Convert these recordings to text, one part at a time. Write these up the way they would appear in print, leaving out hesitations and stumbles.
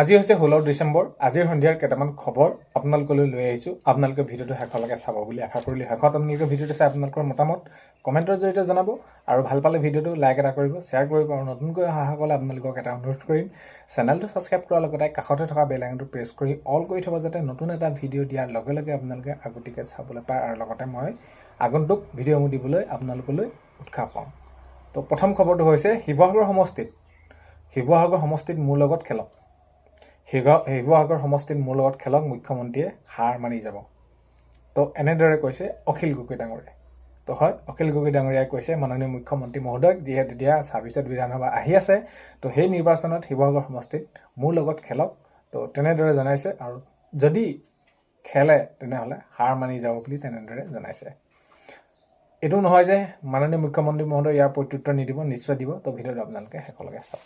আজি হৈছে 16 ডিচেম্বৰ। আজিৰ সন্ধিয়াৰ কেইটামান খবৰ আপোনালোকলৈ লৈ আহিছোঁ। আপোনালোকে ভিডিঅ'টো শেষলৈকে চাব বুলি আশা কৰিলোঁ। শেষত আপোনালোকে ভিডিঅ'টো চাই আপোনালোকৰ মতামত কমেণ্টৰ জৰিয়তে জনাব আৰু ভাল পালে ভিডিঅ'টো লাইক এটা কৰিব, শ্বেয়াৰ কৰিব আৰু নতুনকৈ অহাসকলে আপোনালোকক এটা অনুৰোধ কৰিম, চেনেলটো ছাবস্ক্ৰাইব কৰাৰ লগতে কাষতে থকা বেল আইকনটো প্ৰেছ কৰি অল কৰি থ'ব, যাতে নতুন এটা ভিডিঅ' দিয়াৰ লগে লগে আপোনালোকে আগতীয়াকৈ চাবলৈ পায় আৰু লগতে মই আগন্তুক ভিডিঅ'সমূহ দিবলৈ আপোনালোকলৈ উৎসাহ পাওঁ। তো প্ৰথম খবৰটো হৈছে শিৱসাগৰ সমষ্টিত মোৰ লগত খেলক। শিৱসাগৰ সমষ্টিত মোৰ লগত খেলক, মুখ্যমন্ত্ৰীয়ে হাৰ মানি যাব। তো এনেদৰে কৈছে অখিল গগৈ ডাঙৰীয়াই। তো হয়, অখিল গগৈ ডাঙৰীয়াই কৈছে মাননীয় মুখ্যমন্ত্ৰী মহোদয়ক, যিহেতু এতিয়া 26ত বিধানসভা আহি আছে, তো সেই নিৰ্বাচনত শিৱসাগৰ সমষ্টিত মোৰ লগত খেলক। তো তেনেদৰে জনাইছে আৰু যদি খেলে তেনেহ'লে হাৰ মানি যাব বুলি তেনেদৰে জনাইছে। এইটো নহয় যে মাননীয় মুখ্যমন্ত্ৰী মহোদয় ইয়াৰ প্ৰত্যুত্তৰ নিদিব, নিশ্চয় দিব। তো ভিডিঅ'টো আপোনালোকে শেষলৈকে চাওক।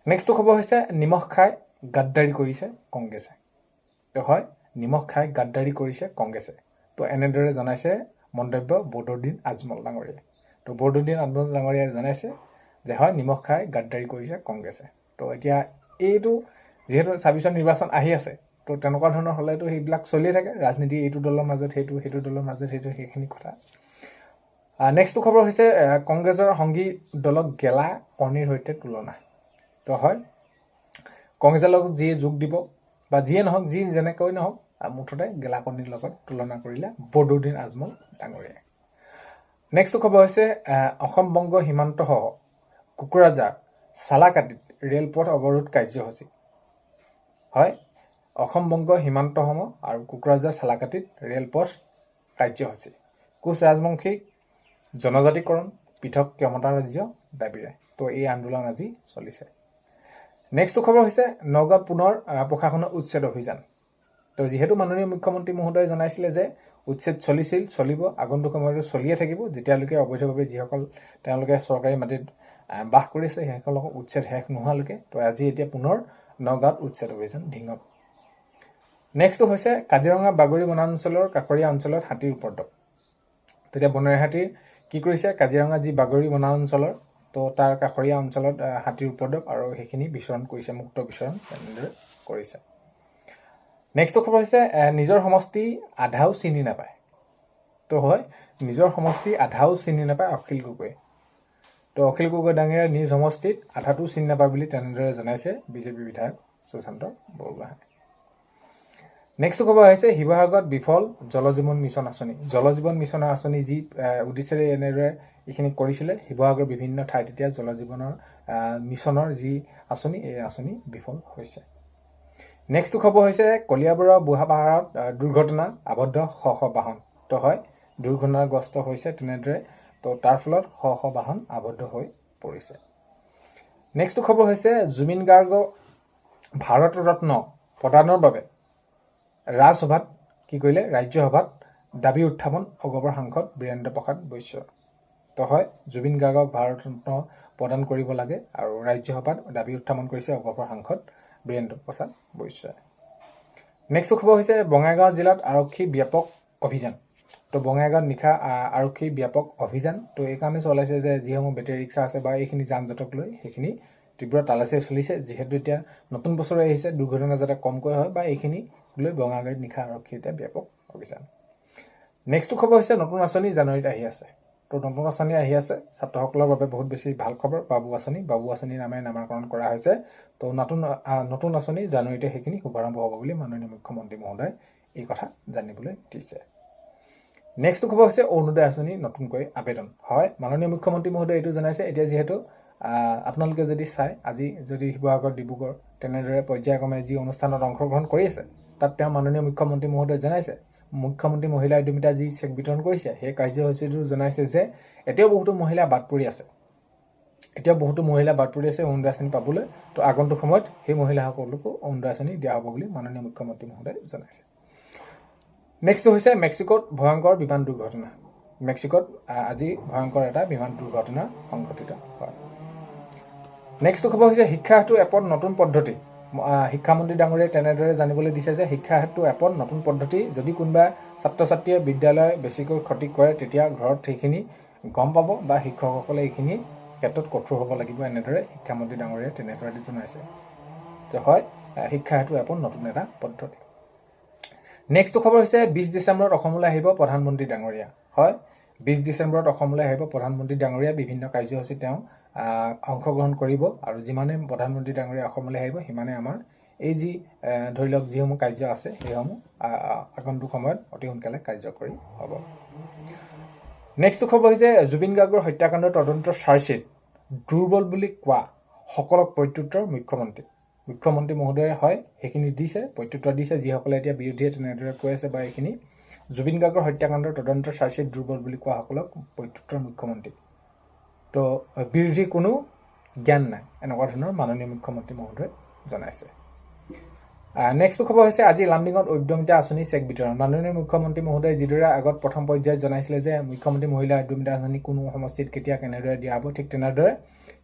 নেক্সটটো খবৰ হৈছে নিমখ খাই গাদ্দাৰী কৰিছে কংগ্ৰেছে। তো হয়, নিমখ খাই গাদ্দাৰী কৰিছে কংগ্ৰেছে। তো এনেদৰে জনাইছে মন্তব্য বদৰুদ্দিন আজমল ডাঙৰীয়াই। তো বদৰুদ্দিন আজমল ডাঙৰীয়াই জনাইছে যে হয়, নিমখ খাই গাদ্দাৰী কৰিছে কংগ্ৰেছে। তো এতিয়া এইটো যিহেতু 26ৰ নিৰ্বাচন আহি আছে, তো তেনেকুৱা ধৰণৰ হ'লেতো সেইবিলাক চলিয়ে থাকে, ৰাজনীতি এইটো দলৰ মাজত সেইটো, সেইটো দলৰ মাজত সেইটো, সেইখিনি কথা। নেক্সটটো খবৰ হৈছে কংগ্ৰেছৰ সংগী দলক গেলা কণীৰ সৈতে তুলনা। তো হয়, কংগ্ৰেছৰ লগত যিয়ে যোগ দিব বা যিয়ে নহওক, যি যেনেকৈ নহওক, মুঠতে গেলা কণীৰ লগত তুলনা কৰিলে বদৰুদ্দিন আজমল ডাঙৰীয়াই। নেক্সটটো খবৰ হৈছে অসম বংগ সীমান্তসহ কোকৰাঝাৰ চালাকাটিত ৰেলপথ অৱৰোধ কাৰ্যসূচী। হয়, অসম বংগ সীমান্তসম আৰু কোকৰাঝাৰ চালাকাটিত ৰেলপথ কাৰ্যসূচী। কোচ ৰাজবংশীক জনজাতিকৰণ পৃথক ক্ষমতা ৰাজ্য দাবীৰে। তো এই আন্দোলন আজি চলিছে। নেক্সটটো খবৰ হৈছে নগাঁৱত পুনৰ প্ৰশাসনৰ উচ্ছেদ অভিযান। তো যিহেতু মাননীয় মুখ্যমন্ত্ৰী মহোদয়ে জনাইছিলে যে উচ্ছেদ চলিব, আগন্তুক সময়তো চলিয়ে থাকিব, যেতিয়ালৈকে অবৈধভাৱে যিসকল তেওঁলোকে চৰকাৰী মাটিত বাস কৰিছে সেইসকলক উচ্ছেদ শেষ নোহোৱালৈকে। তো আজি এতিয়া পুনৰ নগাঁৱত উচ্ছেদ অভিযান ধিঙত। নেক্সটটো হৈছে কাজিৰঙা বাগৰি বনাঞ্চলৰ কাষৰীয়া অঞ্চলত হাতীৰ উপদ্ৰৱ। তেতিয়া বনৰীয়া হাতীৰ কি কৰিছে, কাজিৰঙা যি বাগৰি বনাঞ্চলৰ, তো তাৰ কাষৰীয়া অঞ্চলত হাতীৰ উপদ্ৰৱ আৰু সেইখিনি বিচৰণ কৰিছে, মুক্ত বিচৰণ তেনেদৰে কৰিছে। নেক্সটটো খবৰ হৈছে নিজৰ সমষ্টি আধাও চিনি নাপায়। তো হয়, নিজৰ সমষ্টি আধাও চিনি নাপায় অখিল গগৈ। তো অখিল গগৈ ডাঙৰীয়াই নিজ সমষ্টিত আধাটো চিনি নাপায় বুলি তেনেদৰে জনাইছে বিজেপি বিধায়ক সুশান্ত বৰগোহাঁই। নেক্সটটো খবৰ হৈছে শিৱসাগৰত বিফল জল জীৱন মিছন আঁচনি। জল জীৱন মিছন আঁচনি যি উদ্দেশ্যেৰে এনেদৰে এইখিনি কৰিছিলে, শিৱসাগৰ বিভিন্ন ঠাইত এতিয়া জল জীৱনৰ মিছনৰ যি আঁচনি, এই আঁচনি বিফল হৈছে। নেক্সটটো খবৰ হৈছে কলিয়াবৰৰ বুঢ়া পাহাৰত দুৰ্ঘটনা, আবদ্ধ শ বাহন। তো হয়, দুৰ্ঘটনাগ্ৰস্ত হৈছে তেনেদৰে, তো তাৰ ফলত শ বাহন আবদ্ধ হৈ পৰিছে। নেক্সটটো খবৰ হৈছে জুবিন গাৰ্গক ভাৰত ৰত্ন প্ৰদানৰ বাবে ৰাজসভাত কি কৰিলে, ৰাজ্যসভাত দাবী উত্থাপন অগপৰ সাংসদ বীৰেন্দ্ৰ প্ৰসাদ বৈশ্যৰ। তো হয়, জুবিন গাৰ্গক ভাৰত ৰত্ন প্ৰদান কৰিব লাগে আৰু ৰাজ্যসভাত দাবী উত্থাপন কৰিছে অগপৰ সাংসদ বীৰেন্দ্ৰ প্ৰসাদ বৈশ্যই। নেক্সটটো খবৰ হৈছে বঙাইগাঁও জিলাত আৰক্ষী ব্যাপক অভিযান। তো বঙাইগাঁৱত নিশা আৰক্ষীৰ ব্যাপক অভিযান। তো এই কাৰণে চলাইছে যে যিসমূহ বেটেৰী ৰিক্সা আছে বা এইখিনি যান জঁটক লৈ সেইখিনি তীব্ৰ তালাচী চলিছে, যিহেতু এতিয়া নতুন বছৰ আহিছে, দুৰ্ঘটনা যাতে কমকৈ হয় বা এইখিনি লৈ বঙাইগাঁৱত নিশা আৰক্ষীৰ এতিয়া ব্যাপক অভিযান। নেক্সটটো খবৰ হৈছে নতুন আঁচনি জানুৱাৰীত আহি আছে। তো নতুন আঁচনি আহি আছে, ছাত্ৰসকলৰ বাবে বহুত বেছি ভাল খবৰ। বাবু আঁচনি নামে নামাকৰণ কৰা হৈছে। তো নতুন আঁচনি জানুৱাৰীতে সেইখিনি শুভাৰম্ভ হ'ব বুলি মাননীয় মুখ্যমন্ত্ৰী মহোদয়ে এই কথা জানিবলৈ দিছে। নেক্সটটো খবৰ হৈছে অৰুণোদয় আঁচনি নতুনকৈ আবেদন। হয়, মাননীয় মুখ্যমন্ত্ৰী মহোদয়ে এইটো জনাইছে, এতিয়া যিহেতু আপোনালোকে যদি চাই, আজি যদি শিৱসাগৰ, ডিব্ৰুগড় তেনেদৰে পৰ্যায়ক্ৰমে যি অনুষ্ঠানত অংশগ্ৰহণ কৰি আছে, তাত তেওঁ মাননীয় মুখ্যমন্ত্ৰী মহোদয়ে জনাইছে, মুখ্যমন্ত্ৰী মহিলা উদ্যমিতা যি চেক বিতৰণ কৰিছে, সেই কাৰ্যসূচীটো জনাইছে যে এতিয়াও বহুতো মহিলা বাদ পৰি আছে। অৰুণোদয় আঁচনি পাবলৈ। তো আগন্তুক সময়ত সেই মহিলাসকলকো অৰুণোদয় আঁচনি দিয়া হ'ব বুলি মাননীয় মুখ্যমন্ত্ৰী মহোদয়ে জনাইছে। নেক্সটটো হৈছে মেক্সিকোত ভয়ংকৰ বিমান দুৰ্ঘটনা। মেক্সিকোত আজি ভয়ংকৰ এটা বিমান দুৰ্ঘটনা সংঘটিত হয়। নেক্সটটো খবৰ হৈছে শিক্ষা সেতু এপত নতুন পদ্ধতি। শিক্ষামন্ত্ৰী ডাঙৰীয়াই তেনেদৰে জানিবলৈ দিছে যে শিক্ষা সেতু এপত নতুন পদ্ধতি, যদি কোনোবা ছাত্ৰ ছাত্ৰীয়ে বিদ্যালয় বেছিকৈ ক্ষতি কৰে তেতিয়া ঘৰত সেইখিনি গম পাব বা শিক্ষকসকলে এইখিনি ক্ষেত্ৰত কঠোৰ হ'ব লাগিব, এনেদৰে শিক্ষামন্ত্ৰী ডাঙৰীয়াই তেনেদৰে জনাইছে। যে হয়, শিক্ষা হেতু এপৰ নতুন এটা পদ্ধতি। নেক্সট খবৰ হৈছে 20 ডিচেম্বৰত অসমলৈ আহিব প্ৰধানমন্ত্ৰী ডাঙৰীয়া। হয়, 20 ডিচেম্বৰত অসমলৈ আহিব প্ৰধানমন্ত্ৰী ডাঙৰীয়া। বিভিন্ন কাৰ্যসূচী তেওঁ অংশগ্ৰহণ কৰিব আৰু যিমানে প্ৰধানমন্ত্ৰী ডাঙৰীয়া অসমলৈ আহিব সিমানে আমাৰ এই যি ধৰি লওক যিসমূহ কাৰ্য আছে সেইসমূহ আগন্তুক সময়ত অতি সোনকালে কাৰ্যকৰী হ'ব। নেক্সট খবৰ হৈছে জুবিন গাৰ্গৰ হত্যাকাণ্ডৰ তদন্তৰ চাৰ্জশ্বিট দুৰ্বল বুলি কোৱা সকলক প্ৰত্যুত্তৰ মুখ্যমন্ত্ৰী মহোদয়ে হয় সেইখিনি দিছে, প্ৰত্যুত্তৰ দিছে। যিসকলে এতিয়া বিৰোধীয়ে তেনেদৰে কৈ আছে বা এইখিনি জুবিন গাৰ্গৰ হত্যাকাণ্ডৰ তদন্তৰ চাৰ্জশ্বিট দুৰ্বল বুলি কোৱা সকলক প্ৰত্যুত্তৰ মুখ্যমন্ত্ৰী। তো বিৰোধীৰ কোনো জ্ঞান নাই, এনেকুৱা ধৰণৰ মাননীয় মুখ্যমন্ত্ৰী মহোদয়ে জনাইছে। নেক্সট খবৰ হৈছে আজি লামডিঙত উদ্যমিতা আঁচনি চেক বিতৰণ। মাননীয় মুখ্যমন্ত্ৰী মহোদয়ে যিদৰে আগত প্ৰথম পৰ্যায়ত জনাইছিলে যে মুখ্যমন্ত্ৰী মহিলা উদ্যমিতা আঁচনি কোনো সমষ্টিত কেতিয়া কেনেদৰে দিয়া হ'ব, ঠিক তেনেদৰে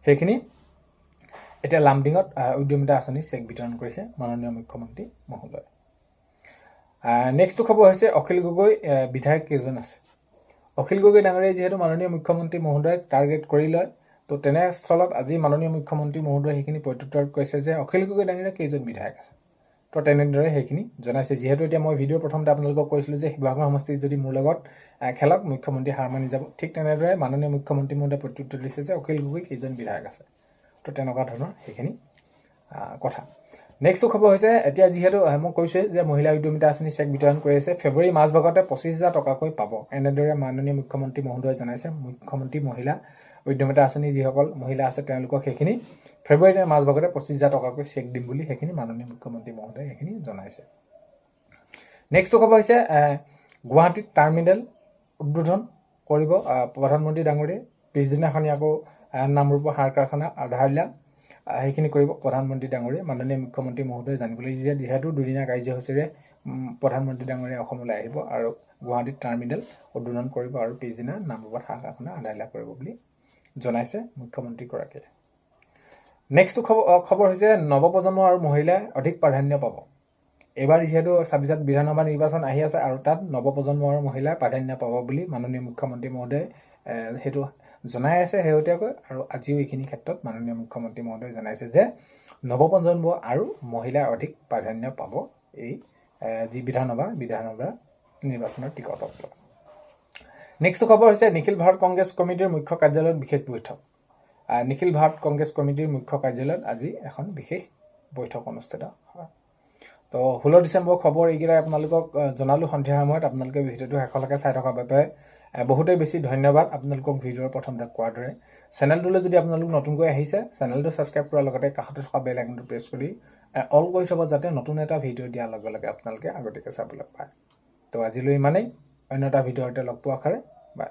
সেইখিনি এতিয়া লামডিঙত উদ্যমিতা আঁচনি চেক বিতৰণ কৰিছে মাননীয় মুখ্যমন্ত্ৰী মহোদয়। নেক্সট খবৰ হৈছে অখিল গগৈ বিধায়ক কেইজন আছে। অখিল গগৈ ডাঙৰীয়াই যিহেতু মাননীয় মুখ্যমন্ত্ৰী মহোদয়ক টাৰ্গেট কৰি লয়, তো তেনেস্থলত আজি মাননীয় মুখ্যমন্ত্ৰী মহোদয়ে সেইখিনি প্ৰত্যুত্তৰত কৈছে যে অখিল গগৈ ডাঙৰীয়া কেইজন বিধায়ক আছে। তো তেনেদৰে সেইখিনি জনাইছে। যিহেতু এতিয়া মই ভিডিঅ'ৰ প্ৰথমতে আপোনালোকক কৈছিলোঁ যে শিৱসাগৰ সমষ্টিত যদি মোৰ লগত খেলক মুখ্যমন্ত্ৰী হাৰ মানি যাব, ঠিক তেনেদৰে মাননীয় মুখ্যমন্ত্ৰী মহোদয়ে প্ৰত্যুত্তৰ দিছে যে অখিল গগৈ কেইজন বিধায়ক আছে। তো তেনেকুৱা ধৰণৰ সেইখিনি কথা। নেক্সট খবৰ হৈছে এতিয়া যিহেতু মই কৈছোঁ যে মহিলা উদ্যমিতা আঁচনি চেক বিতৰণ কৰি আছে, ফেব্ৰুৱাৰী মাজভাগতে 25,000 টকাকৈ পাব, এনেদৰে মাননীয় মুখ্যমন্ত্ৰী মহোদয়ে জনাইছে। মুখ্যমন্ত্ৰী মহিলা উদ্যমিতা আঁচনি যিসকল মহিলা আছে তেওঁলোকক সেইখিনি ফেব্ৰুৱাৰীৰ মাজভাগতে 25,000 টকাকৈ চেক দিম বুলি সেইখিনি মাননীয় মুখ্যমন্ত্ৰী মহোদয়ে সেইখিনি জনাইছে। নেক্সট খবৰ হৈছে গুৱাহাটীত টাৰ্মিনেল উদ্বোধন কৰিব প্ৰধানমন্ত্ৰী ডাঙৰীয়াই। পিছদিনাখনি আকৌ নামৰূপৰ সাৰ কাৰখানা আধাৰশিলা সেইখিনি কৰিব প্ৰধানমন্ত্ৰী ডাঙৰীয়াই। মাননীয় মুখ্যমন্ত্ৰী মহোদয়ে জানিবলৈ দিছে যিহেতু দুদিনীয়া কাৰ্যসূচীৰে প্ৰধানমন্ত্ৰী ডাঙৰীয়া অসমলৈ আহিব আৰু গুৱাহাটীত টাৰ্মিনেল উদ্বোধন কৰিব আৰু পিছদিনা নামৰূপত সাৰ কাৰখানা আধাৰশিলা কৰিব বুলি জনাইছে মুখ্যমন্ত্ৰীগৰাকীয়ে। নেক্সট খবৰ হৈছে নৱপ্ৰজন্ম আৰু মহিলাই অধিক প্ৰাধান্য পাব। এইবাৰ যিহেতু 26ত বিধানসভা নিৰ্বাচন আহি আছে আৰু তাত নৱপ্ৰজন্ম আৰু মহিলাই প্ৰাধান্য পাব বুলি মাননীয় মুখ্যমন্ত্ৰী মহোদয়ে সেইটো জনাই আছে শেহতীয়াকৈ। আৰু আজিও এইখিনি ক্ষেত্ৰত মাননীয় মুখ্যমন্ত্ৰী মহোদয়ে জনাইছে যে নৱপ্ৰজন্ম আৰু মহিলাই অধিক প্ৰাধান্য পাব এই যি বিধানসভা নিৰ্বাচনৰ টিকটক লৈ। নেক্সট খবৰ হৈছে নিখিল ভাৰত কংগ্ৰেছ কমিটিৰ মুখ্য কাৰ্যালয়ত বিশেষ বৈঠক। নিখিল ভাৰত কংগ্ৰেছ কমিটিৰ মুখ্য কাৰ্যালয়ত আজি এখন বিশেষ বৈঠক অনুষ্ঠিত হয়। তো 16 ডিচেম্বৰ খবৰ এইকেইটাই আপোনালোকক জনালোঁ সন্ধিয়াৰ সময়ত। আপোনালোকে ভিডিঅ'টো শেষলৈকে চাই থকাৰ বাবে বহুতেই বেছি ধন্যবাদ। আপোনালোকক ভিডিঅ'ৰ প্ৰথমতে কোৱাৰ দৰে চেনেলটোলৈ যদি আপোনালোক নতুনকৈ আহিছে চেনেলটো ছাবস্ক্ৰাইব কৰাৰ লগতে কাষতে থকা বেল আইকনটো প্ৰেছ কৰি অল কৰি থ'ব যাতে নতুন এটা ভিডিঅ' দিয়াৰ লগে লগে আপোনালোকে আগতীয়াকৈ চাবলৈ পায়। তো আজিলৈ ইমানেই, অন্য এটা ভিডিঅ'তে লগ পোৱা আশাৰে বাই।